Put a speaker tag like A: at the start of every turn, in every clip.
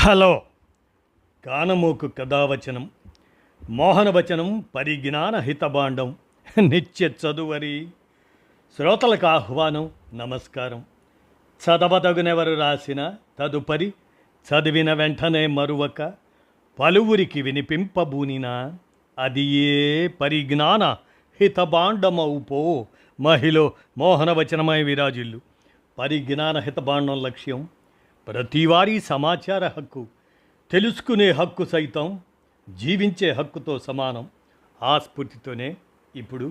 A: Hello కానమోకు కథావచనం మోహనవచనం పరిజ్ఞాన హితబాండం నిత్య చదువరి శ్రోతలకు ఆహ్వానం నమస్కారం. చదవదగునెవరు రాసిన తదుపరి చదివిన వెంటనే మరువక పలువురికి వినిపింపబూనినా అది ఏ పరిజ్ఞాన హితబాండమౌపో మహిళ మోహనవచనమై విరాజిల్లు. పరిజ్ఞాన హితబాండం లక్ష్యం ప్రతివారీ సమాచార హక్కు, తెలుసుకునే హక్కు సైతం జీవించే హక్కుతో సమానం. ఆ స్ఫూర్తితోనే ఇప్పుడు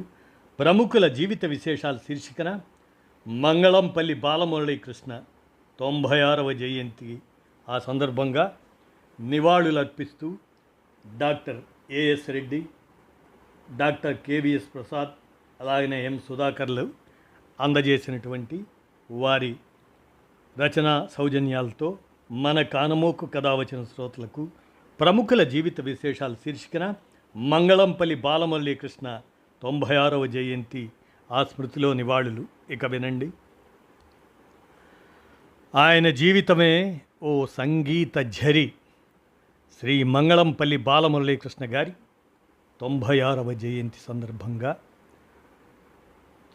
A: ప్రముఖుల జీవిత విశేషాల శీర్షికన మంగళంపల్లి బాలమురళీకృష్ణ 96వ జయంతి ఆ సందర్భంగా నివాళులర్పిస్తూ doctor AS Reddy, doctor KVS Prasad, అలాగనే ఎం సుధాకర్లు అందజేసినటువంటి వారి రచనా సౌజన్యాలతో మన కానమోకు కథావచన శ్రోతలకు ప్రముఖుల జీవిత విశేషాల శీర్షికన మంగళంపల్లి బాలమురళీకృష్ణ 96వ జయంతి ఆ స్మృతిలో నివాళులు. ఇక వినండి. ఆయన జీవితమే ఓ సంగీత ఝరి. శ్రీ మంగళంపల్లి బాలమురళీకృష్ణ గారి 96వ జయంతి సందర్భంగా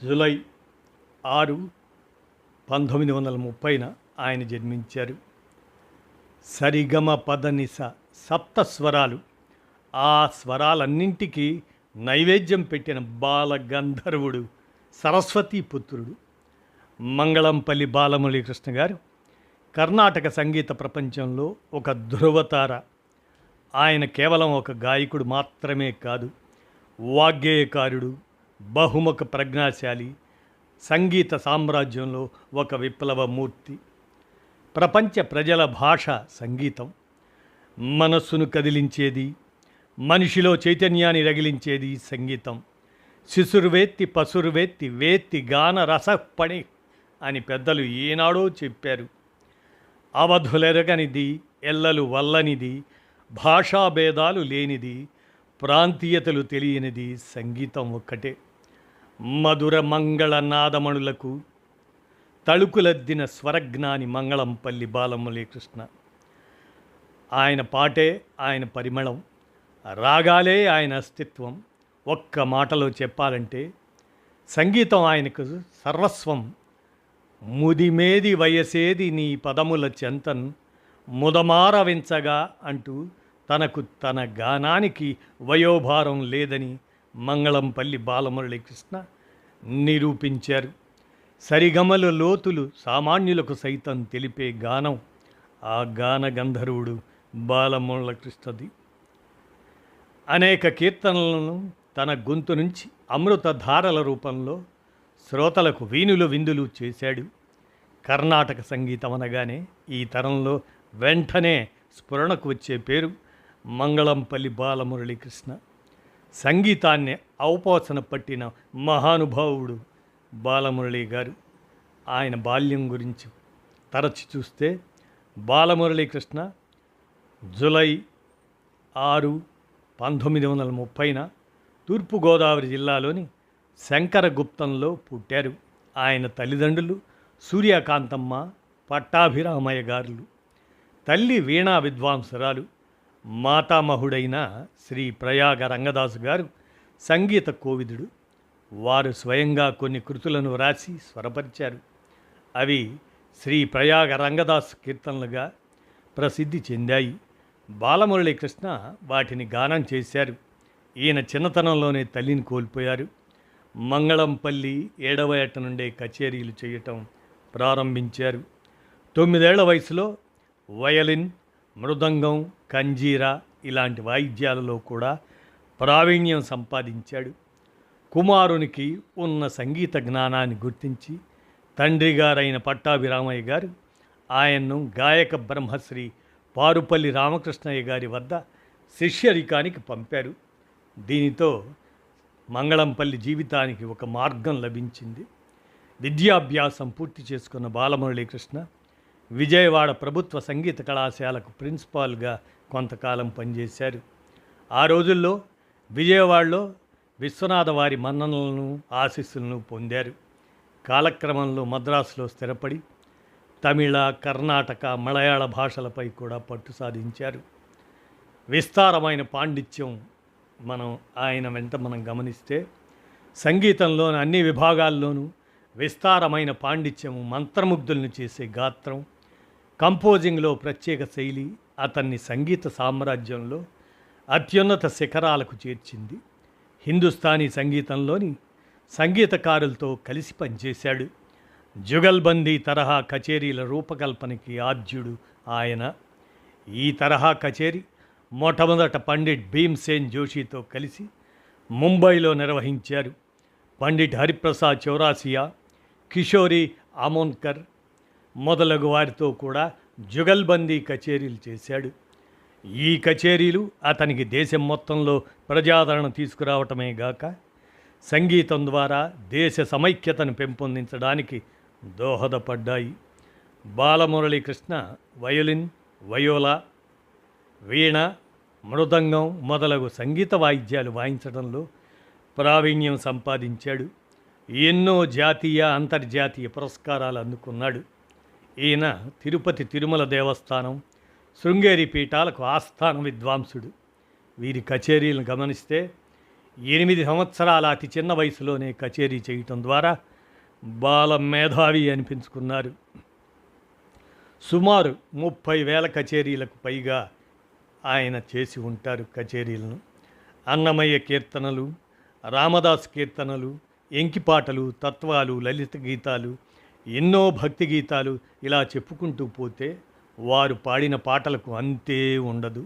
A: జూలై 6, 1930న ఆయన జన్మించారు. సరిగమ పదనిస సప్త స్వరాలు, ఆ స్వరాలన్నింటికీ నైవేద్యం పెట్టిన బాలగంధర్వుడు, సరస్వతీ పుత్రుడు మంగళంపల్లి బాలమురళీకృష్ణ గారు కర్ణాటక సంగీత ప్రపంచంలో ఒక ధృవతార. ఆయన కేవలం ఒక గాయకుడు మాత్రమే కాదు, వాగ్గేయకారుడు, బహుముఖ ప్రజ్ఞాశాలి, సంగీత సామ్రాజ్యంలో ఒక విప్లవమూర్తి. ప్రపంచ ప్రజల భాష సంగీతం. మనస్సును కదిలించేది, మనిషిలో చైతన్యాన్ని రగిలించేది సంగీతం. శిశుర్వేత్తి పసురువేత్తి వేత్తి గాన రసపణి అని పెద్దలు ఏనాడో చెప్పారు. అవధులెరగనిది, ఎల్లలు వల్లనిది, భాషాభేదాలు లేనిది, ప్రాంతీయతలు తెలియనిది సంగీతం ఒక్కటే. మధుర మంగళ నాదమణులకు తళుకులద్దిన స్వరజ్ఞాని మంగళంపల్లి బాలమురళీకృష్ణ. ఆయన పాటే ఆయన పరిమళం, రాగాలే ఆయన అస్తిత్వం. ఒక్క మాటలో చెప్పాలంటే సంగీతం ఆయనకు సర్వస్వం. ముదిమేది వయసేది నీ పదముల చెంతన్ ముదమారవించగా అంటూ తన గానానికి వయోభారం లేదని మంగళంపల్లి బాలమురళీకృష్ణ నిరూపించారు. సరిగమల లోతులు సామాన్యులకు సైతం తెలిపే గానం ఆ గాన గంధర్వుడు బాలమురళీకృష్ణది. అనేక కీర్తనలను తన గొంతు నుంచి అమృతధారల రూపంలో శ్రోతలకు వీణులు విందులు చేశాడు. కర్ణాటక సంగీతం అనగానే ఈ తరంలో వెంటనే స్ఫురణకు వచ్చే పేరు మంగళంపల్లి బాలమురళీకృష్ణ. సంగీతాన్ని ఔపోసన పట్టిన మహానుభావుడు బాలమురళి గారు. ఆయన బాల్యం గురించి తరచి చూస్తే బాలమురళీకృష్ణ జూలై 6, 1930న తూర్పుగోదావరి జిల్లాలోని శంకరగుప్తంలో పుట్టారు. ఆయన తల్లిదండ్రులు సూర్యకాంతమ్మ, పట్టాభిరామయ్య గారులు. తల్లి వీణా విద్వాంసురాలు. మాతామహుడైన శ్రీ ప్రయాగ రంగదాసు గారు సంగీత కోవిదుడు. వారు స్వయంగా కొన్ని కృతులను వ్రాసి స్వరపరిచారు. అవి శ్రీ ప్రయాగ రంగదాస్ కీర్తనలుగా ప్రసిద్ధి చెందాయి. బాలమురళీకృష్ణ వాటిని గానం చేశారు. ఈయన చిన్నతనంలోనే తల్లిని కోల్పోయారు. మంగళంపల్లి 7వ ఏట నుండే కచేరీలు చేయటం ప్రారంభించారు. 9 ఏళ్ల వయసులో వయలిన్, మృదంగం, కంజీరా ఇలాంటి వాయిద్యాలలో కూడా ప్రావీణ్యం సంపాదించాడు. కుమారునికి ఉన్న సంగీత జ్ఞానాన్ని గుర్తించి తండ్రి గారైన పట్టాభిరామయ్య గారు ఆయన్ను గాయక బ్రహ్మశ్రీ పారుపల్లి రామకృష్ణయ్య గారి వద్ద శిష్యరికానికి పంపారు. దీనితో మంగళంపల్లి జీవితానికి ఒక మార్గం లభించింది. విద్యాభ్యాసం పూర్తి చేసుకున్న బాలమురళీకృష్ణ విజయవాడ ప్రభుత్వ సంగీత కళాశాలకు ప్రిన్సిపాల్గా కొంతకాలం పనిచేశారు. ఆ రోజుల్లో విజయవాడలో విశ్వనాథ వారి మన్ననలను, ఆశీస్సులను పొందారు. కాలక్రమంలో మద్రాసులో స్థిరపడి తమిళ, కర్ణాటక, మలయాళ భాషలపై కూడా పట్టు సాధించారు. విస్తారమైన పాండిత్యం ఆయన వెంట మనం గమనిస్తే సంగీతంలోని అన్ని విభాగాల్లోనూ విస్తారమైన పాండిత్యం, మంత్రముగ్ధులను చేసే గాత్రం, కంపోజింగ్లో ప్రత్యేక శైలి అతన్ని సంగీత సామ్రాజ్యంలో అత్యున్నత శిఖరాలకు చేర్చింది. హిందుస్థానీ సంగీతంలోని సంగీతకారులతో కలిసి పనిచేశాడు. జుగల్బందీ తరహా కచేరీల రూపకల్పనకి ఆద్యుడు ఆయన. ఈ తరహా కచేరీ మొట్టమొదట పండిట్ భీమ్సేన్ జోషితో కలిసి ముంబైలో నిర్వహించారు. పండిట్ హరిప్రసాద్ చౌరాసియా, కిషోరి ఆమోన్కర్ మొదలగు వారితో కూడా జుగల్బందీ కచేరీలు చేశాడు. ఈ కచేరీలు అతనికి దేశం మొత్తంలో ప్రజాదరణ తీసుకురావటమే గాక సంగీతం ద్వారా దేశ సమైక్యతను పెంపొందించడానికి దోహదపడ్డాయి. బాలమురళీకృష్ణ వయోలిన్, వయోలా, వీణ, మృదంగం మొదలగు సంగీత వాయిద్యాలు వాయించడంలో ప్రావీణ్యం సంపాదించాడు. ఎన్నో జాతీయ, అంతర్జాతీయ పురస్కారాలు అందుకున్నాడు. ఈయన తిరుపతి తిరుమల దేవస్థానం, శృంగేరి పీఠాలకు ఆస్థాన విద్వాంసుడు. వీరి కచేరీలను గమనిస్తే 8 సంవత్సరాల అతి చిన్న వయసులోనే కచేరీ చేయటం ద్వారా బాల మేధావి అనిపించుకున్నారు. సుమారు 30,000 కచేరీలకు పైగా ఆయన చేసి ఉంటారు కచేరీలను. అన్నమయ్య కీర్తనలు, రామదాస్ కీర్తనలు, ఎంకిపాటలు, తత్వాలు, లలిత గీతాలు, ఎన్నో భక్తి గీతాలు, ఇలా చెప్పుకుంటూ పోతే వారు పాడిన పాటలకు అంతే ఉండదు.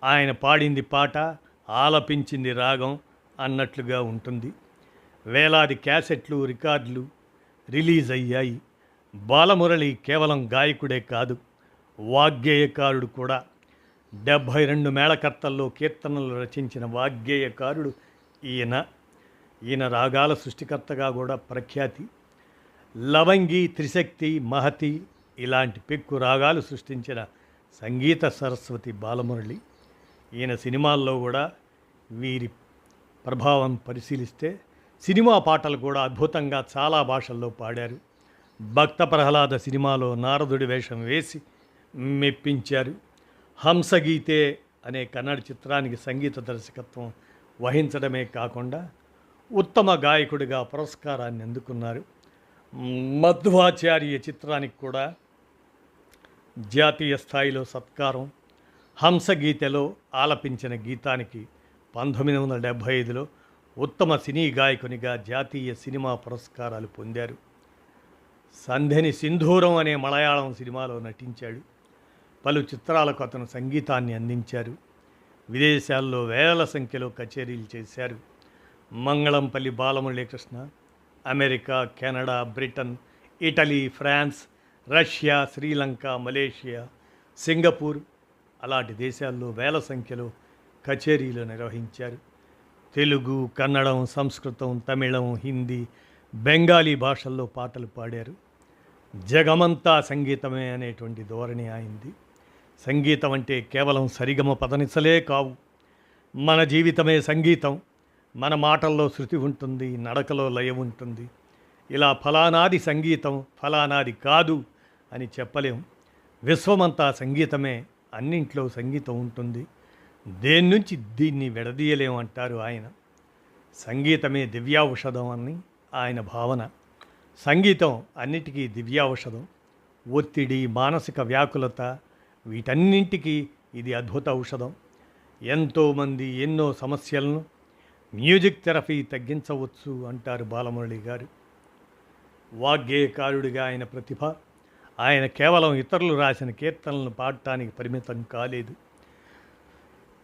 A: ఆయన పాడింది పాట, ఆలపించింది రాగం అన్నట్లుగా ఉంటుంది. వేలాది క్యాసెట్లు, రికార్డులు రిలీజ్ అయ్యాయి. బాలమురళి కేవలం గాయకుడే కాదు, వాగ్గేయకారుడు కూడా. 72 మేళకర్తల్లో కీర్తనలు రచించిన వాగ్గేయకారుడు ఈయన రాగాల సృష్టికర్తగా కూడా ప్రఖ్యాతి. లవంగి, త్రిశక్తి, మహతి ఇలాంటి పెక్కు రాగాలు సృష్టించిన సంగీత సరస్వతి బాలమురళి. ఈయన సినిమాల్లో కూడా వీరి ప్రభావం పరిశీలిస్తే సినిమా పాటలు కూడా అద్భుతంగా చాలా భాషల్లో పాడారు. భక్త ప్రహ్లాద సినిమాలో నారదుడి వేషం వేసి మెప్పించారు. హంసగీతే అనే కన్నడ చిత్రానికి సంగీత దర్శకత్వం వహించడమే కాకుండా ఉత్తమ గాయకుడిగా పురస్కారాన్ని అందుకున్నారు. మధ్వాచార్య చిత్రానికి కూడా జాతీయ స్థాయిలో సత్కారం. హంసగీతలో ఆలపించిన గీతానికి 1975లో ఉత్తమ సినీ గాయకునిగా జాతీయ సినిమా పురస్కారాలు పొందారు. సంధ్యని సింధూరం అనే మలయాళం సినిమాలో నటించాడు. పలు చిత్రాలకు అతను సంగీతాన్ని అందించారు. విదేశాల్లో వేల సంఖ్యలో కచేరీలు చేశారు. Mangalampalli Balamuralikrishna America, Canada, Britain, Italy, France, Russia, Sri Lanka, Malaysia, Singapore అలాంటి దేశాల్లో వేల సంఖ్యలో కచేరీలు నిర్వహించారు. తెలుగు, కన్నడం, సంస్కృతం, తమిళం, హిందీ, బెంగాలీ భాషల్లో పాటలు పాడారు. జగమంతా సంగీతమే అనేటువంటి ధోరణి అయింది. సంగీతం అంటే కేవలం సరిగమ పదనిసలే కావు. మన జీవితమే సంగీతం. మన మాటల్లో శృతి ఉంటుంది, నడకలో లయ ఉంటుంది. ఇలా ఫలానాది సంగీతం, ఫలానాది కాదు అని చెప్పలేం. విశ్వమంతా సంగీతమే, అన్నింట్లో సంగీతం ఉంటుంది. దేని నుంచి దీన్ని విడదీయలేమంటారు ఆయన. సంగీతమే దివ్యాఔషధం అని ఆయన భావన. సంగీతం అన్నిటికీ దివ్యాఔషధం. ఒత్తిడి, మానసిక వ్యాకులత వీటన్నింటికీ ఇది అద్భుత ఔషధం. ఎంతోమంది ఎన్నో సమస్యలను మ్యూజిక్ థెరపీ తగ్గించవచ్చు అంటారు బాలమురళి గారు. వాగ్గేయకారుడిగా ఆయన ప్రతిభ, ఆయన కేవలం ఇతరులు రాసిన కీర్తనలను పాడటానికి పరిమితం కాలేదు.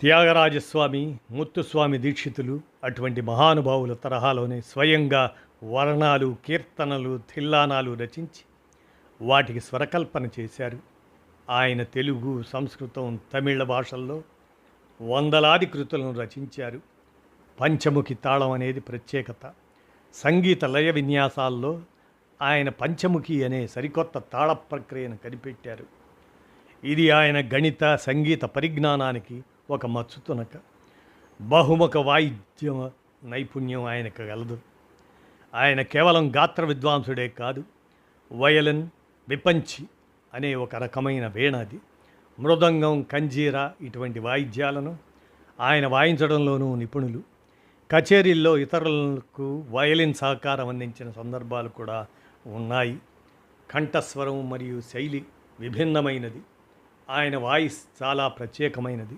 A: త్యాగరాజస్వామి, ముత్తుస్వామి దీక్షితులు అటువంటి మహానుభావుల తరహాలోనే స్వయంగా వర్ణాలు, కీర్తనలు, తిల్లానాలు రచించి వాటికి స్వరకల్పన చేశారు. ఆయన తెలుగు, సంస్కృతం, తమిళ భాషల్లో వందలాది కృతులను రచించారు. పంచముఖి తాళం అనేది ప్రత్యేకత. సంగీత లయ విన్యాసాల్లో ఆయన పంచముఖి అనే సరికొత్త తాళ ప్రక్రియను కనిపెట్టారు. ఇది ఆయన గణిత, సంగీత పరిజ్ఞానానికి ఒక మచ్చుతునక. బహుముఖ వాయిద్య నైపుణ్యం ఆయనకు గలదు. ఆయన కేవలం గాత్ర విద్వాంసుడే కాదు, వయలిన్, విపంచి, అనే ఒక రకమైన వీణ అది. మృదంగం, కంజీర ఇటువంటి వాయిద్యాలను ఆయన వాయించడంలోనూ నిపుణులు. కచేరీల్లో ఇతరులకు వయలిన్ సహకారం అందించిన సందర్భాలు కూడా ఉన్నాయి. కంఠస్వరం మరియు శైలి విభిన్నమైనది. ఆయన వాయిస్ చాలా ప్రత్యేకమైనది.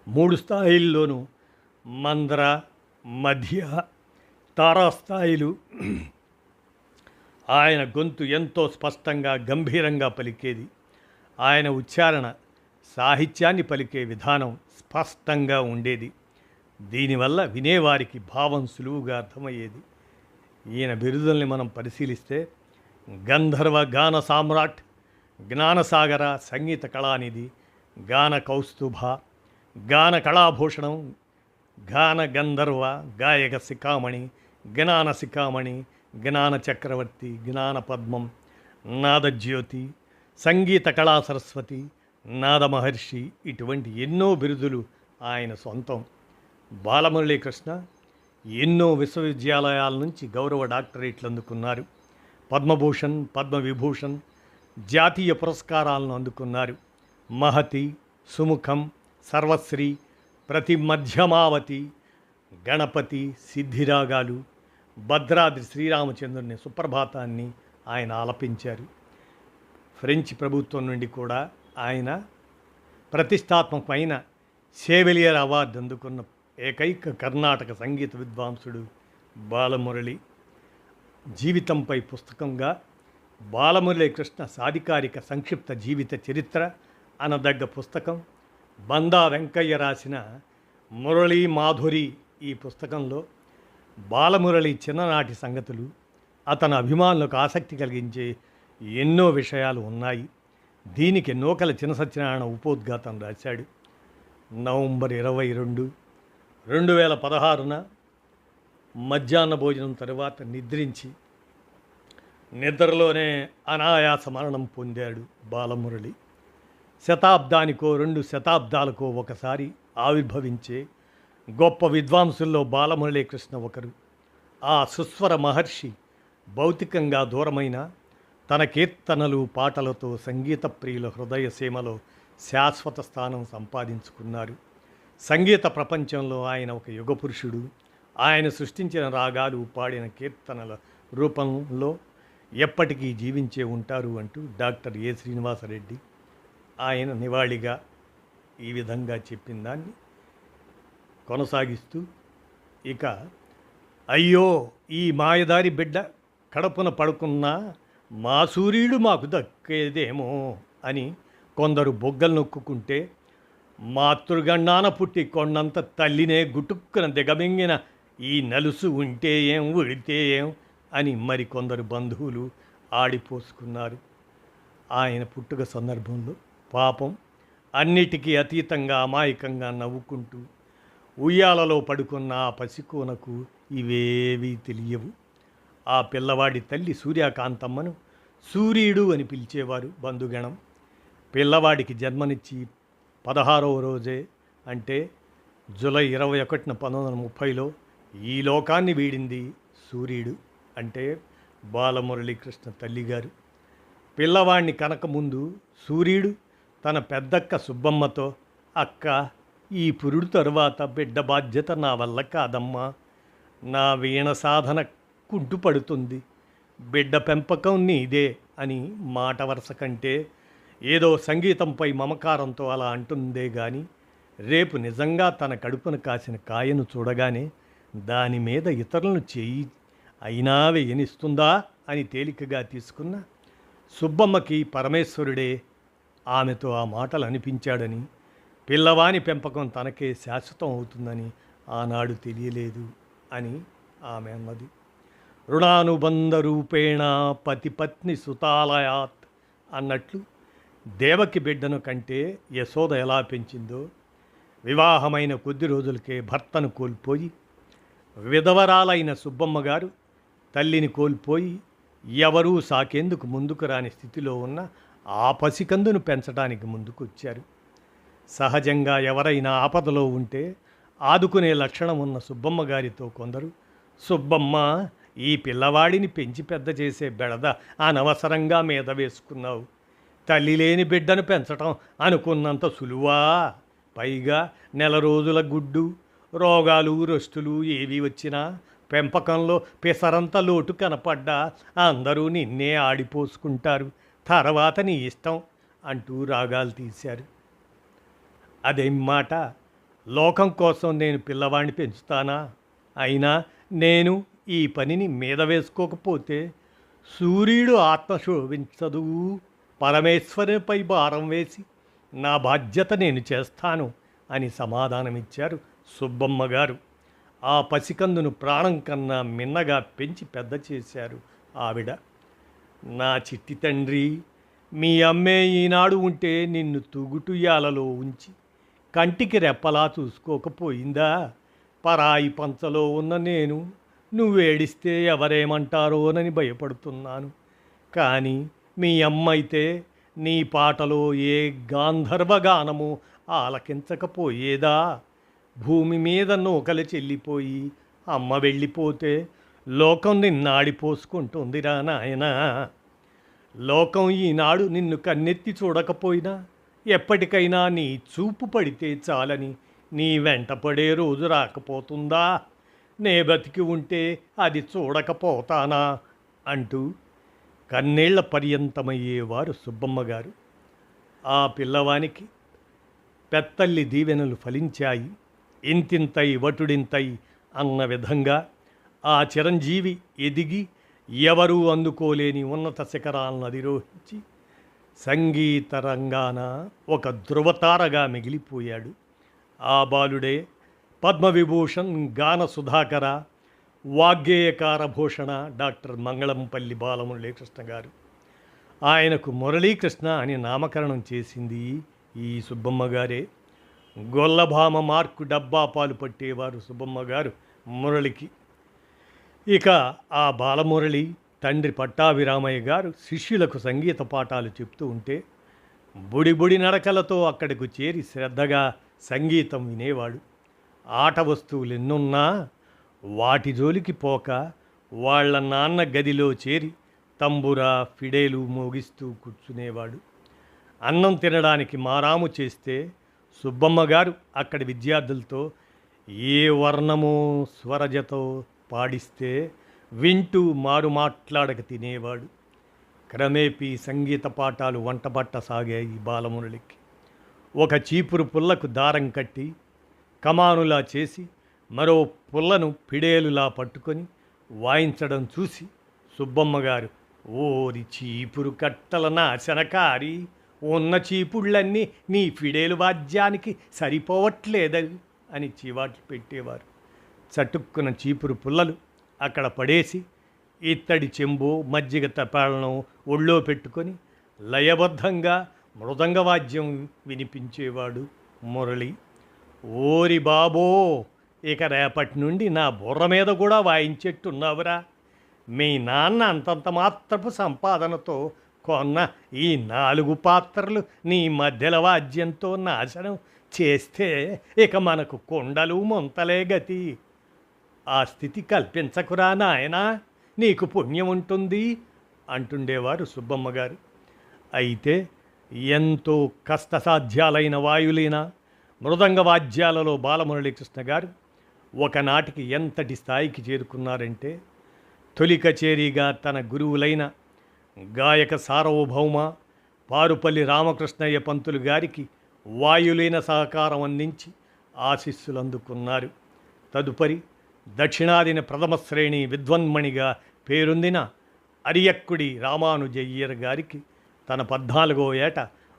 A: 3 స్థాయిల్లోనూ మంద్ర, మధ్య, తారాస్థాయిలు. ఆయన గొంతు ఎంతో స్పష్టంగా గంభీరంగా పలికేది. ఆయన ఉచ్చారణ సాహిత్యాన్ని పలికే విధానం స్పష్టంగా ఉండేది. దీనివల్ల వినేవారికి భావం సులువుగా అర్థమయ్యేది. ఈయన బిరుదుల్ని మనం పరిశీలిస్తే గంధర్వ గాన సామ్రాట్, జ్ఞానసాగర, సంగీత కళానిధి, గాన కౌస్తుభ, గాన కళాభూషణం, గాన గంధర్వ, గాయక శిఖామణి, జ్ఞాన శిఖామణి, జ్ఞాన చక్రవర్తి, జ్ఞాన పద్మం, నాదజ్యోతి, సంగీత కళా సరస్వతి, నాద మహర్షి ఇటువంటి ఎన్నో బిరుదులు ఆయన సొంతం. బాలమురళీకృష్ణ ఎన్నో విశ్వవిద్యాలయాల నుంచి గౌరవ డాక్టరేట్లు అందుకున్నారు. పద్మభూషణ్, పద్మవిభూషణ్, జాతీయ పురస్కారాలను అందుకున్నారు. మహతి, సుముఖం, సర్వశ్రీ, ప్రతి మధ్యమావతి, గణపతి, సిద్ధిరాగాలు, భద్రాద్రి శ్రీరామచంద్రుని సుప్రభాతాన్ని ఆయన ఆలపించారు. ఫ్రెంచ్ ప్రభుత్వం నుండి కూడా ఆయన ప్రతిష్టాత్మకమైన షేవెలియర్ అవార్డు అందుకున్న ఏకైక కర్ణాటక సంగీత విద్వాంసుడు బాలమురళి. జీవితంపై పుస్తకంగా బాలమురళీకృష్ణ సాధికారిక సంక్షిప్త జీవిత చరిత్ర అనదగ్గ పుస్తకం బందా వెంకయ్య రాసిన మురళీ మాధురి. ఈ పుస్తకంలో బాలమురళి చిన్ననాటి సంగతులు, అతని అభిమానులకు ఆసక్తి కలిగించే ఎన్నో విషయాలు ఉన్నాయి. దీనికి నూకల చిన్న సత్యనారాయణ ఉపోద్ఘాతం రాశాడు. నవంబర్ 22, 2016 మధ్యాహ్న భోజనం తరువాత నిద్రించి నిద్రలోనే అనాయాస మరణం పొందాడు బాలమురళి. శతాబ్దానికో 2 శతాబ్దాలకో ఒకసారి ఆవిర్భవించే గొప్ప విద్వాంసుల్లో బాలమురళీకృష్ణ ఒకరు. ఆ సుస్వర మహర్షి భౌతికంగా దూరమైన తన కీర్తనలు, పాటలతో సంగీత ప్రియుల హృదయ సీమలో శాశ్వత స్థానం సంపాదించుకున్నారు. సంగీత ప్రపంచంలో ఆయన ఒక యుగపురుషుడు. ఆయన సృష్టించిన రాగాలు, పాడిన కీర్తనల రూపంలో ఎప్పటికీ జీవించే ఉంటారు అంటూ డాక్టర్ ఏ శ్రీనివాసరెడ్డి ఆయన నివాళిగా ఈ విధంగా చెప్పిన దాన్ని కొనసాగిస్తూ, ఇక అయ్యో ఈ మాయదారి బిడ్డ కడపున పడుకున్నా మా సూర్యుడు మాకు దక్కేదేమో అని కొందరు బొగ్గలు నొక్కుంటే, మాతృగండాన పుట్టి కొండంత తల్లినే గుటుక్కున దిగమింగిన ఈ నలుసు ఉంటే ఏం, ఉడితే ఏం అని మరికొందరు బంధువులు ఆడిపోసుకున్నారు. ఆయన పుట్టుక సందర్భంలో పాపం అన్నిటికీ అతీతంగా అమాయకంగా నవ్వుకుంటూ ఉయ్యాలలో పడుకున్న ఆ పసికోనకు ఇవేవీ తెలియవు. ఆ పిల్లవాడి తల్లి సూర్యకాంతమ్మను సూర్యుడు అని పిలిచేవారు బంధుగణం. పిల్లవాడికి జన్మనిచ్చి 16వ రోజే అంటే జూలై 21, 1930లో ఈ లోకాన్ని వీడింది సూర్యుడు అంటే బాలమురళీకృష్ణ తల్లిగారు. పిల్లవాడిని కనకముందు సూర్యుడు తన పెద్దక్క సుబ్బమ్మతో, అక్క ఈ పురుడు తరువాత బిడ్డ బాధ్యత నా వల్ల కాదమ్మా, నా వీణ సాధన కుంటుపడుతుంది, బిడ్డ పెంపకం నీదే అని మాట వరుస కంటే ఏదో సంగీతంపై మమకారంతో అలా అంటుందే గాని, రేపు నిజంగా తన కడుపున కాసిన కాయను చూడగానే దాని మీద ఇతరులను చేయి అయినా వేయనిస్తుందా అని తేలికగా తీసుకున్న సుబ్బమ్మకి పరమేశ్వరుడే ఆమెతో ఆ మాటలు అనిపించాడని, పిల్లవాని పెంపకం తనకే శాశ్వతం అవుతుందని ఆనాడు తెలియలేదు అని ఆమె అన్నది. రుణానుబంధ రూపేణ పతిపత్ని సుతాలయాత్ అన్నట్లు దేవకి బిడ్డను కంటే యశోద ఎలా పెంచిందో, వివాహమైన కొద్ది రోజులకే భర్తను కోల్పోయి విధవరాలైన సుబ్బమ్మ గారు తల్లిని కోల్పోయి ఎవరూ సాకేందుకు ముందుకు రాని స్థితిలో ఉన్న ఆ పసికందును పెంచడానికి ముందుకు వచ్చారు. సహజంగా ఎవరైనా ఆపదలో ఉంటే ఆదుకునే లక్షణం ఉన్న సుబ్బమ్మ గారితో కొందరు, సుబ్బమ్మ ఈ పిల్లవాడిని పెంచి పెద్ద చేసే బెడద అనవసరంగా మీద వేసుకున్నావు, తల్లి లేని బిడ్డను పెంచటం అనుకున్నంత సులువా? పైగా నెల రోజుల గుడ్డు, రోగాలు రొస్తులు ఏవి వచ్చినా పెంపకంలో పిసరంత లోటు కనపడ్డా అందరూ నిన్నే ఆడిపోసుకుంటారు. తర్వాత నీ ఇష్టం అంటూ రాగాలు తీశారు. అదేం మాట? లోకం కోసం నేను పిల్లవాడిని పెంచుతానా? అయినా నేను ఈ పనిని మీద వేసుకోకపోతే సూర్యుడు ఆత్మ శోభించదు. పరమేశ్వరునిపై భారం వేసి నా బాధ్యత నేను చేస్తాను అని సమాధానమిచ్చారు సుబ్బమ్మ గారు. ఆ పసికందును ప్రాణం కన్నా మిన్నగా పెంచి పెద్ద చేశారు ఆవిడ. నా చిట్టి తండ్రి, మీ అమ్మే ఈనాడు ఉంటే నిన్ను తూగుటుయ్యాలలో ఉంచి కంటికి రెప్పలా చూసుకోకపోయిందా? పరాయి పంచలో ఉన్న నేను నువ్వేడిస్తే ఎవరేమంటారోనని భయపడుతున్నాను. కానీ మీ అమ్మ అయితే నీ పాటలో ఏ గాంధర్వగానము ఆలకించకపోయేదా? భూమి మీద నూకలు చెల్లిపోయి అమ్మ వెళ్ళిపోతే లోకం నిన్నాడిపోసుకుంటుందిరా నాయనా. లోకం ఈనాడు నిన్ను కన్నెత్తి చూడకపోయినా ఎప్పటికైనా నీ చూపు పడితే చాలని నీ వెంట పడే రోజు రాకపోతుందా? నే బతికి ఉంటే అది చూడకపోతానా అంటూ కన్నీళ్ల పర్యంతమయ్యేవారు సుబ్బమ్మ గారు. ఆ పిల్లవానికి పెత్తల్లి దీవెనలు ఫలించాయి. ఇంతింతై వటుడింతై అన్న విధంగా ఆ చిరంజీవి ఎదిగి ఎవరూ అందుకోలేని ఉన్నత శిఖరాలను అధిరోహించి సంగీత రంగాన ఒక ధృవతారగా మిగిలిపోయాడు. ఆ బాలుడే పద్మవిభూషణ్ గాన సుధాకర, వాగ్గేయకార భూషణ డాక్టర్ మంగళంపల్లి బాలమురళీకృష్ణ గారు. ఆయనకు మురళీకృష్ణ అని నామకరణం చేసింది ఈ సుబ్బమ్మ గారే. గొల్లభామ మార్కు డబ్బా పాలు పట్టేవారు సుబ్బమ్మ గారు మురళికి. ఇక ఆ బాలమురళి తండ్రి పట్టాభిరామయ్య గారు శిష్యులకు సంగీత పాఠాలు చెప్తూ ఉంటే బుడి బుడి నడకలతో అక్కడికి చేరి శ్రద్ధగా సంగీతం వినేవాడు. ఆట వస్తువులు ఎన్నున్నా వాటి జోలికి పోక వాళ్ళ నాన్న గదిలో చేరి తంబురా ఫిడేలు మోగిస్తూ కూర్చునేవాడు. అన్నం తినడానికి మారాము చేస్తే సుబ్బమ్మ గారు అక్కడి విద్యార్థులతో ఏ వర్ణమో స్వరజతో పాడిస్తే వింటూ మారు మాట్లాడక తినేవాడు. క్రమేపీ సంగీత పాఠాలు వంటబట్ట సాగాయి బాలమురళికి. ఒక చీపురు పుల్లకు దారం కట్టి కమానులా చేసి మరో పుల్లను పిడేలులా పట్టుకొని వాయించడం చూసి సుబ్బమ్మ గారు, ఓరి చీపురు కట్టల నాశనకారి, ఉన్న చీపుళ్ళన్నీ నీ ఫిడేలు వాద్యానికి సరిపోవట్లేదని అని చీవాట్లు పెట్టేవారు. చటుక్కున చీపురు పుల్లలు అక్కడ పడేసి ఇత్తడి చెంబు మజ్జిగ తపాలను ఒళ్ళో పెట్టుకొని లయబద్ధంగా మృదంగ వాద్యం వినిపించేవాడు మురళి. ఓరి బాబో, ఇక రేపటి నుండి నా బుర్ర మీద కూడా వాయించేట్టున్నావురా. మీ నాన్న అంతంత మాత్రపు సంపాదనతో కొన్న ఈ 4 పాత్రలు నీ మధ్యల వాద్యంతో నాశనం చేస్తే ఇక మనకు కొండలు మొంతలే గతి. ఆ స్థితి కల్పించకురా నాయనా, నీకు పుణ్యం ఉంటుంది అంటుండేవారు సుబ్బమ్మ గారు. అయితే ఎంతో కష్టసాధ్యాలైన వాయులీన మృదంగ వాద్యాలలో బాలమురళీకృష్ణ గారు ఒకనాటికి ఎంతటి స్థాయికి చేరుకున్నారంటే తొలి కచేరీగా తన గురువులైన గాయక సార్వభౌమ పారుపల్లి రామకృష్ణయ్య పంతులు గారికి వాయులీన సహకారం అందించి ఆశీస్సులు అందుకున్నారు. తదుపరి దక్షిణాదిన ప్రథమ శ్రేణి విద్వన్మణిగా పేరొందిన అరియక్కుడి రామానుజయ్యర్ గారికి తన 14వ ఏట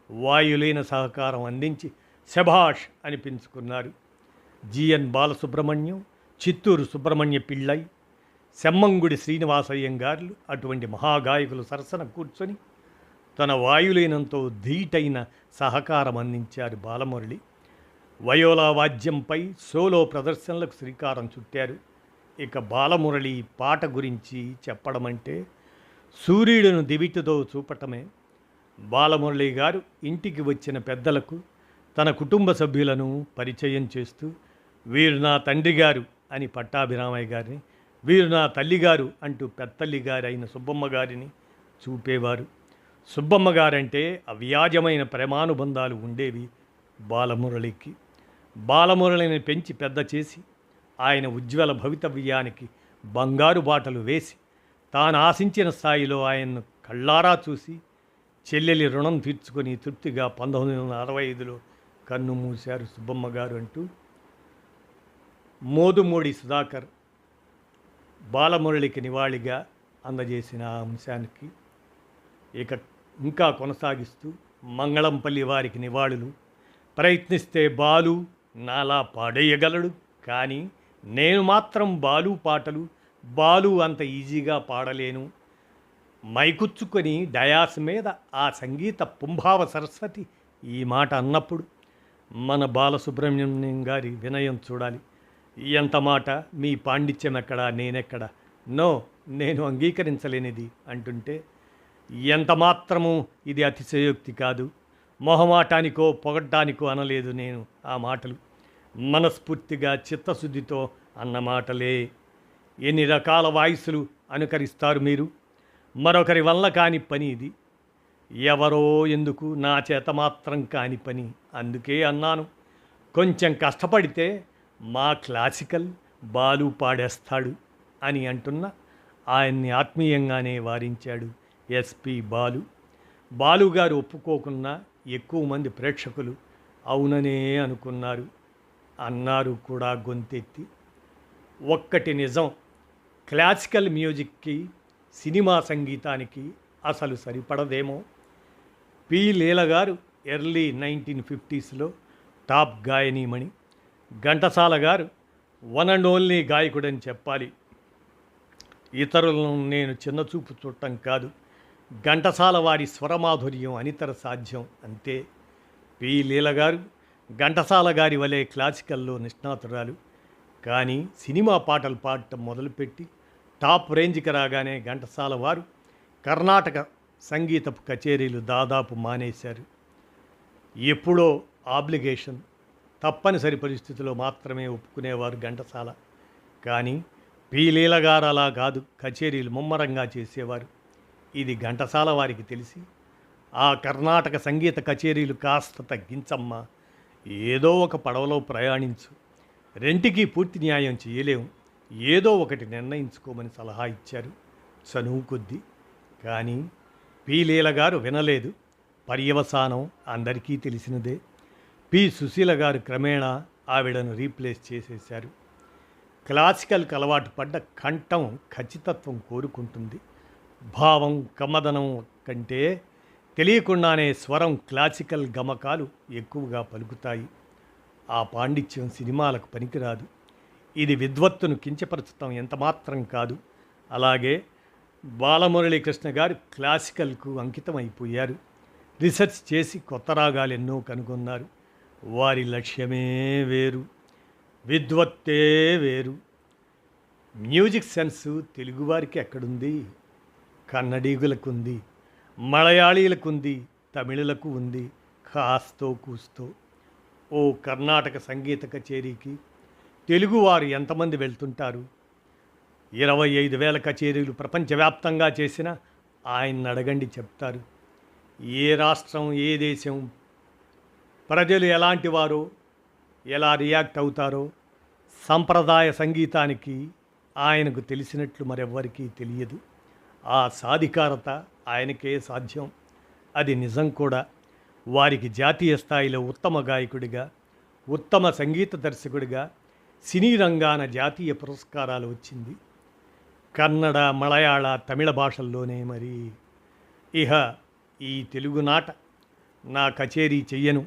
A: వాయులీన సహకారం అందించి శభాష్ అనిపించుకున్నారు. జిఎన్ బాలసుబ్రహ్మణ్యం, చిత్తూరు సుబ్రహ్మణ్య పిళ్ళై, సెమ్మంగుడి శ్రీనివాసయ్యంగార్లు అటువంటి మహాగాయకులు సరసన కూర్చొని తన వాయులీనంతో ధీటైన సహకారం అందించారు బాలమురళి. వయోలా వాద్యంపై సోలో ప్రదర్శనలకు శ్రీకారం చుట్టారు. ఇక బాలమురళి పాట గురించి చెప్పడమంటే సూర్యుడును దివిటితో చూపటమే. బాలమురళి గారు ఇంటికి వచ్చిన పెద్దలకు తన కుటుంబ సభ్యులను పరిచయం చేస్తూ వీరు నా తండ్రి గారు అని పట్టాభిరామయ్య గారిని, వీరు నా తల్లిగారు అంటూ పెద్దల్లి గారు అయిన సుబ్బమ్మ గారిని చూపేవారు. సుబ్బమ్మ గారంటే అవ్యాజమైన ప్రేమానుబంధాలు ఉండేవి బాలమురళికి. బాలమురళిని పెంచి పెద్ద చేసి ఆయన ఉజ్వల భవితవ్యానికి బంగారు బాటలు వేసి తాను ఆశించిన స్థాయిలో ఆయన్ను కళ్ళారా చూసి చెల్లెలి రుణం తీర్చుకొని తృప్తిగా 1965లో కన్ను మూశారు సుబ్బమ్మ గారు అంటూ మోదుమూడి సుధాకర్ బాలమురళికి నివాళిగా అందజేసిన ఆ అంశానికి ఇక ఇంకా కొనసాగిస్తూ మంగళంపల్లి వారికి నివాళులు. ప్రయత్నిస్తే బాలు నాలా పాడేయగలడు, కానీ నేను మాత్రం బాలు పాటలు బాలు అంత ఈజీగా పాడలేను. మైకుచ్చుకొని డయాస్ మీద ఆ సంగీత పుంభావ సరస్వతి ఈ మాట అన్నప్పుడు మన బాలసుబ్రహ్మణ్యం గారి వినయం చూడాలి. ఎంత మాట, మీ పాండిత్యం ఎక్కడా, నేనెక్కడా, నో నేను అంగీకరించలేనిది అంటుంటే ఎంత మాత్రము ఇది అతిశయోక్తి కాదు. మొహమాటానికో పొగడ్డానికో అనలేదు నేను ఆ మాటలు. మనస్ఫూర్తిగా చిత్తశుద్ధితో అన్న మాటలే. ఎన్ని రకాల వాయిస్లు అనుకరిస్తారు మీరు? మరొకరి వల్ల కాని పని ఇది. ఎవరో ఎందుకు, నా చేత మాత్రం కాని పని. అందుకే అన్నాను, కొంచెం కష్టపడితే మా క్లాసికల్ బాలు పాడేస్తాడు అని అంటున్న ఆయన్ని ఆత్మీయంగానే వారించాడు ఎస్పి బాలు. బాలుగారు ఒప్పుకోకున్నా ఎక్కువ మంది ప్రేక్షకులు అవుననే అనుకున్నారు, అన్నారు కూడా గొంతెత్తి. ఒక్కటి నిజం, క్లాసికల్ మ్యూజిక్కి సినిమా సంగీతానికి అసలు సరిపడదేమో. పి లీల గారు ఎర్లీ 1950స్లో టాప్ గాయనీమణి. ఘంటసాల గారు వన్ అండ్ ఓన్లీ గాయకుడని చెప్పాలి. ఇతరులను నేను చిన్నచూపు చూడటం కాదు, ఘంటసాల వారి స్వరమాధుర్యం అనితర సాధ్యం అంతే. పి లీల గారు ఘంటసాల గారి వలె క్లాసికల్లో నిష్ణాతురాలు. కానీ సినిమా పాటలు పాడటం మొదలుపెట్టి టాప్ రేంజ్కి రాగానే ఘంటసాల వారు కర్ణాటక సంగీతపు కచేరీలు దాదాపు మానేశారు. ఎప్పుడో ఆబ్లిగేషన్, తప్పనిసరి పరిస్థితిలో మాత్రమే ఒప్పుకునేవారు ఘంటసాల. కానీ పి లీల గారు అలా కాదు, కచేరీలు ముమ్మరంగా చేసేవారు. ఇది ఘంటసాల వారికి తెలిసి, ఆ కర్ణాటక సంగీత కచేరీలు కాస్త తగ్గించమ్మా, ఏదో ఒక పడవలో ప్రయాణించు, రెంటికి పూర్తి న్యాయం చేయలేము, ఏదో ఒకటి నిర్ణయించుకోమని సలహా ఇచ్చారు చనువు కొద్దీ. కానీ పి లీల గారు వినలేదు. పర్యవసానం అందరికీ తెలిసినదే. పి సుశీల గారు క్రమేణా ఆవిడను రీప్లేస్ చేసేశారు. క్లాసికల్కి అలవాటు పడ్డ కంఠం ఖచ్చితత్వం కోరుకుంటుంది. భావం కమ్మదనం కంటే తెలియకుండానే స్వరం క్లాసికల్ గమకాలు ఎక్కువగా పలుకుతాయి. ఆ పాండిత్యం సినిమాలకు పనికిరాదు. ఇది విద్వత్తును కించపరచటం ఎంతమాత్రం కాదు. అలాగే బాలమురళీకృష్ణ గారు క్లాసికల్కు అంకితం అయిపోయారు. రీసెర్చ్ చేసి కొత్త రాగాలు ఎన్నో కనుగొన్నారు. వారి లక్ష్యమే వేరు, విద్వత్తే వేరు. మ్యూజిక్ సెన్సు తెలుగువారికి ఎక్కడుంది? కన్నడీగులకు ఉంది, మలయాళీలకు ఉంది, తమిళులకు ఉంది, కాస్తో కూస్తో. ఓ కర్ణాటక సంగీత కచేరీకి తెలుగువారు ఎంతమంది వెళ్తుంటారు? 25,000 కచేరీలు ప్రపంచవ్యాప్తంగా చేసిన ఆయన్ని అడగండి, చెప్తారు. ఏ రాష్ట్రం, ఏ దేశం ప్రజలు ఎలాంటి వారో, ఎలా రియాక్ట్ అవుతారో సంప్రదాయ సంగీతానికి ఆయనకు తెలిసినట్లు మరెవ్వరికీ తెలియదు. ఆ సాధికారత ఆయనకే సాధ్యం. అది నిజం కూడా. వారికి జాతీయ స్థాయిలో ఉత్తమ గాయకుడిగా, ఉత్తమ సంగీత దర్శకుడిగా సినీ రంగాన జాతీయ పురస్కారాలు వచ్చింది. కన్నడ, మలయాళ, తమిళ భాషల్లోనే. మరి ఇహ ఈ తెలుగునాట నా కచేరీ చెయ్యను,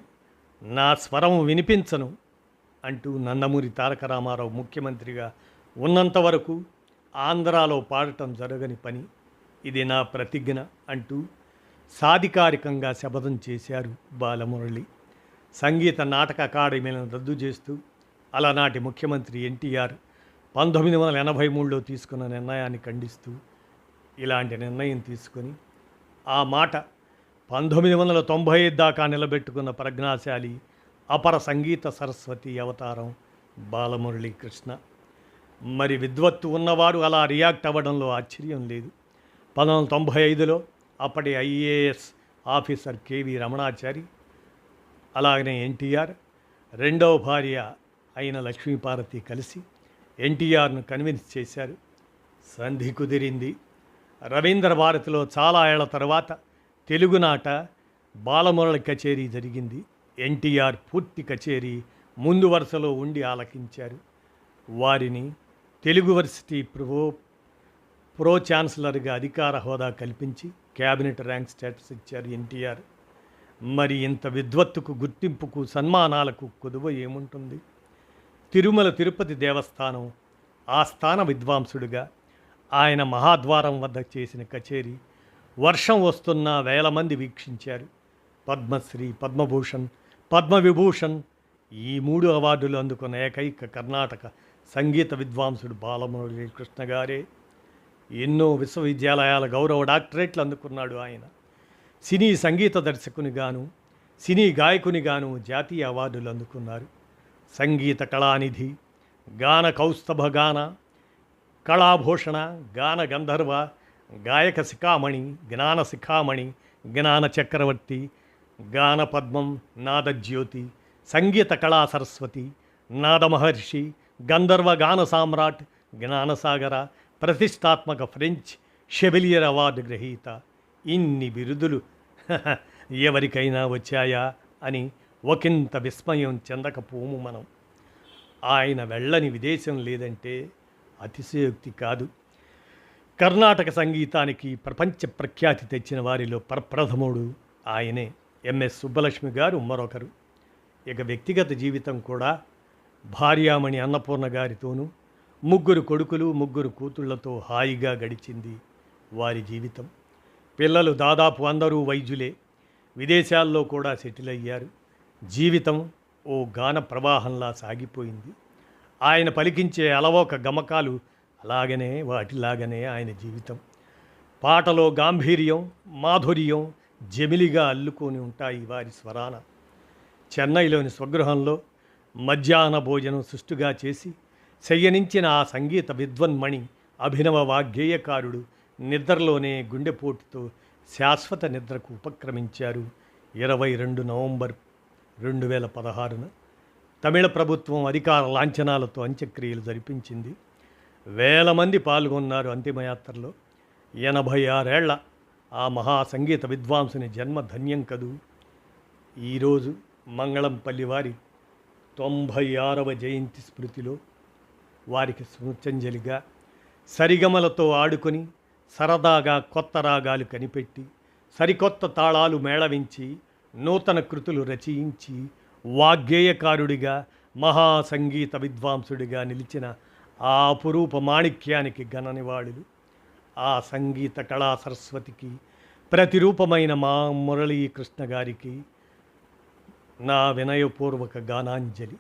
A: నా స్వరం వినిపించను అంటూ నందమూరి తారక రామారావు ముఖ్యమంత్రిగా ఉన్నంత వరకు ఆంధ్రాలో పాడటం జరగని పని, ఇది నా ప్రతిజ్ఞ అంటూ సాధికారికంగా శపథం చేశారు బాలమురళి. సంగీత నాటక అకాడమీలను రద్దు చేస్తూ అలనాటి ముఖ్యమంత్రి ఎన్టీఆర్ 1983లో తీసుకున్న నిర్ణయాన్ని ఖండిస్తూ ఇలాంటి నిర్ణయం తీసుకొని ఆ మాట 1995 దాకా నిలబెట్టుకున్న ప్రజ్ఞాశాలి అపర సంగీత సరస్వతి అవతారం బాలమురళీకృష్ణ. మరి విద్వత్తు ఉన్నవారు అలా రియాక్ట్ అవ్వడంలో ఆశ్చర్యం లేదు. 1995లో అప్పటి ఐఏఎస్ ఆఫీసర్ కేవి రమణాచారి, అలాగనే ఎన్టీఆర్, రెండవ భార్య అయిన లక్ష్మీపార్వతి కలిసి ఎన్టీఆర్ను కన్విన్స్ చేశారు. సంధి కుదిరింది. రవీంద్ర భారతిలో చాలా ఏళ్ల తర్వాత తెలుగునాట బాలమురళి కచేరీ జరిగింది. ఎన్టీఆర్ పూర్తి కచేరీ ముందు వరుసలో ఉండి ఆలకించారు. వారిని తెలుగు యూనివర్సిటీ ప్రో ఛాన్సలర్గా అధికార హోదా కల్పించి క్యాబినెట్ ర్యాంక్ స్టేటస్ ఇచ్చారు ఎన్టీఆర్. మరి ఇంత విద్వత్తుకు, గుర్తింపుకు, సన్మానాలకు కొదువ ఏముంటుంది? తిరుమల తిరుపతి దేవస్థానం ఆస్థాన విద్వాంసుడిగా ఆయన మహాద్వారం వద్ద చేసిన కచేరీ వర్షం వస్తున్న వేల మంది వీక్షించారు. పద్మశ్రీ, పద్మభూషణ్, పద్మవిభూషణ్ ఈ 3 అవార్డులు అందుకున్న ఏకైక కర్ణాటక సంగీత విద్వాంసుడు బాలమురళీ కృష్ణ గారే. ఎన్నో విశ్వవిద్యాలయాల గౌరవ డాక్టరేట్లు అందుకున్నాడు ఆయన. సినీ సంగీత దర్శకునిగాను, సినీ గాయకునిగాను జాతీయ అవార్డులు అందుకున్నారు. సంగీత కళానిధి, గాన కౌస్తభ గాన కళాభూషణ, గాన గంధర్వ, గాయక శిఖామణి, జ్ఞాన శిఖామణి, జ్ఞాన చక్రవర్తి, గాన పద్మం, నాదజ్యోతి, సంగీత కళా సరస్వతి, నాదమహర్షి, గంధర్వ గాన సామ్రాట్, జ్ఞానసాగర, ప్రతిష్టాత్మక ఫ్రెంచ్ షెవెలియర్ అవార్డు గ్రహీత. ఇన్ని బిరుదులు ఎవరికైనా వచ్చాయా అని ఒకంత విస్మయం చెందకపోము మనం. ఆయన వెళ్ళని విదేశం లేదంటే అతిశయోక్తి కాదు. కర్ణాటక సంగీతానికి ప్రపంచ ప్రఖ్యాతి తెచ్చిన వారిలో ప్రప్రథముడు ఆయనే. ఎంఎస్ సుబ్బలక్ష్మి గారు మరొకరు. ఇక వ్యక్తిగత జీవితం కూడా భార్యామణి అన్నపూర్ణ గారితోనూ 3 కొడుకులు 3 కూతుళ్లతో హాయిగా గడిచింది వారి జీవితం. పిల్లలు దాదాపు అందరూ వైద్యులే. విదేశాల్లో కూడా సెటిల్ అయ్యారు. జీవితం ఓ గాన ప్రవాహంలా సాగిపోయింది. ఆయన పలికించే అలవోక గమకాలు వాటిలాగనే ఆయన జీవితం. పాటలో గాంభీర్యం, మాధుర్యం జమిలిగా అల్లుకొని ఉంటాయి వారి స్వరాన. చెన్నైలోని స్వగృహంలో మధ్యాహ్న భోజనం సుష్టుగా చేసి శయ్యనించిన ఆ సంగీత విద్వన్మణి, అభినవ వాగ్గేయకారుడు నిద్రలోనే గుండెపోటుతో శాశ్వత నిద్రకు ఉపక్రమించారు 22 నవంబర్ 2016న. తమిళ ప్రభుత్వం అధికార లాంఛనాలతో అంత్యక్రియలు జరిపించింది. వేల మంది పాల్గొన్నారు అంతిమయాత్రలో. 86 ఏళ్ల ఆ మహా సంగీత విద్వాంసుని జన్మ ధన్యం కదూ. ఈరోజు మంగళంపల్లి వారి 96వ జయంతి స్మృతిలో వారికి స్మృత్యంజలిగా సరిగమలతో ఆడుకొని సరదాగా కొత్త రాగాలు కనిపెట్టి సరికొత్త తాళాలు మేళవించి నూతన కృతులు రచయించి వాగ్గేయకారుడిగా మహాసంగీత విద్వాంసుడిగా నిలిచిన ఆ అపురూప మాణిక్యానికి ఘన నివాళులు. ఆ సంగీత కళా సరస్వతికి ప్రతిరూపమైన మా మురళీకృష్ణ గారికి నా వినయపూర్వక గానాంజలి.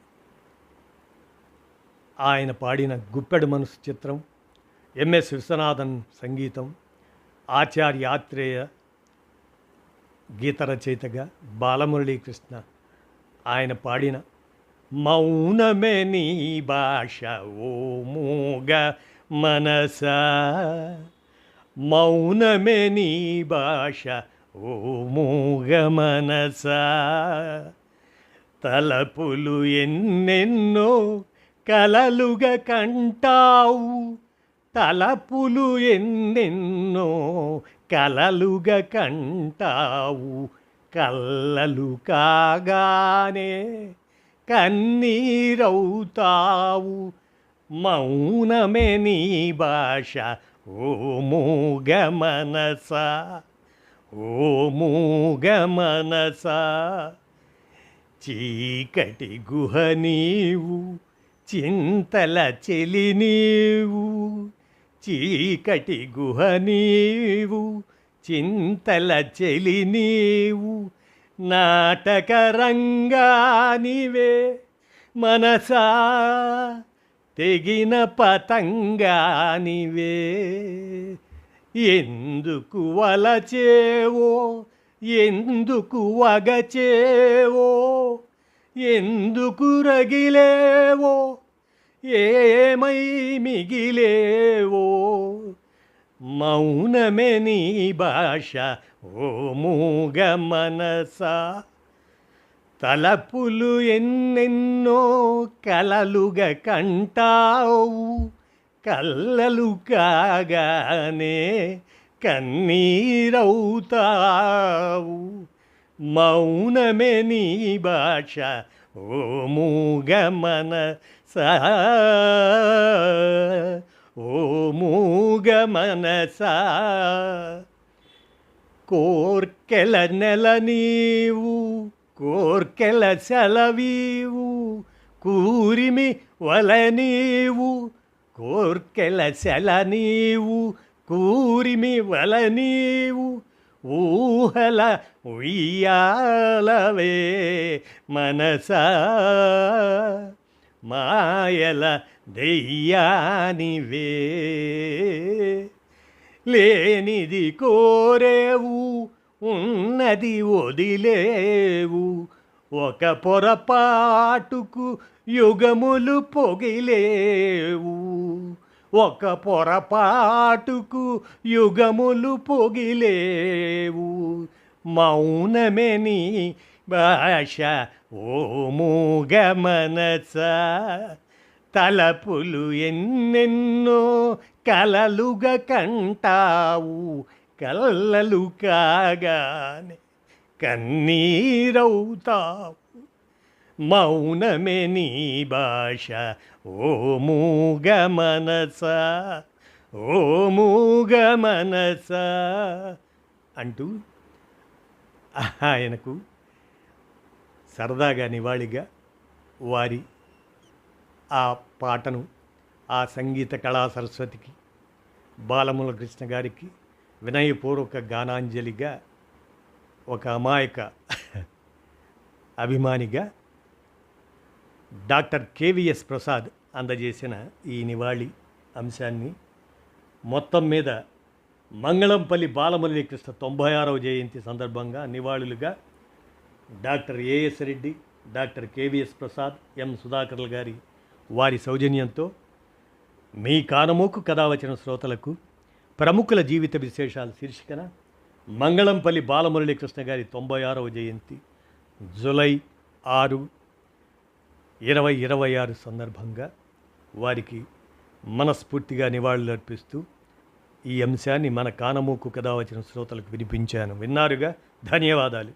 A: ఆయన పాడిన గుప్పెడు మనసు చిత్రం, ఎంఎస్ విశ్వనాథన్ సంగీతం, ఆచార్య ఆత్రేయ గీత రచయితగా బాలమురళీకృష్ణ ఆయన పాడిన మౌనమే నీ భాష ఓ మూగ మనసా, మౌనమే నీ భాష ఓ మూగ మనసా, తలపులు ఎన్నెన్నో కలలుగా కంటావు, తలపులు ఎన్నెన్నో కలలుగా కంటావు, కల్లలు కాగానే కన్నీరవుతావు, మౌనమే నీ భాష ఓ మూగ మనసా, ఓ మూగ మనసా, చీకటి గుహ నీవు చింతల చెలి నీవు, చీకటి గుహ నీవు చింతల చెలి నీవు, నాటక రంగానివే మనసా తెగిన పతంగానివే, ఎందుకు వలచేవో ఎందుకు వగచేవో, ఎందుకు రగిలేవో ఏమై మిగిలేవో, మౌనమే నీ భాష ఓ మూగ మనసా, తలపులు ఎన్నెన్నో కలలుగా కంటావు, కల్లలు కాగానే కన్నీరవుతావు. మౌనమే నీ భాష ఓ మూగ మనసా, ఓ మూగ మనసా. కోర్కెల నెల నీవు, కోర్కెల సెలవీవు, కూరిమి వల నీవు, కోర్కెల సెల నీవు, కూరిమి వల నీవు, ఊహల ఉయ్యాలవే మనసా, మాయల దెయ్యానివే. లేనిది కోరేవు, ఉన్నది వదిలేవు, ఒక పొరపాటుకు యుగములు పొగిలేవు, ఒక పొరపాటుకు యుగములు పొగిలేవు. మౌనమే నీ భాష ఓ మూగ మనసా, తలపులు ఎన్నెన్నో కలలుగా కంటావు, కల్లలు కాగానే కన్నీరవుతావు. మౌనమే నీ భాష ఓ మూగ మనసా, ఓ మూగ మనసా అంటూ ఆయనకు సరదాగా నివాళిగా వారి ఆ పాటను ఆ సంగీత కళా సరస్వతికి బాలముల కృష్ణ గారికి వినయపూర్వక గానాంజలిగా ఒక అమాయక అభిమానిగా డాక్టర్ కేవీఎస్ ప్రసాద్ అందజేసిన ఈ నివాళి అంశాన్ని మొత్తం మీద మంగళంపల్లి బాలమురళీకృష్ణ 96వ జయంతి సందర్భంగా నివాళులుగా doctor AS Reddy, doctor KVS Prasad, M సుధాకర్ల గారి వారి సౌజన్యంతో మీ కానమోకు కథావచన శ్రోతలకు ప్రముఖుల జీవిత విశేషాల శీర్షికన మంగళంపల్లి బాలమురళీకృష్ణ గారి 96వ జయంతి జూలై 6, 2026 సందర్భంగా వారికి మనస్ఫూర్తిగా నివాళులర్పిస్తూ ఈ అంశాన్ని మన కానమోకు కథావచన శ్రోతలకు వినిపించాను. విన్నారుగా, ధన్యవాదాలు.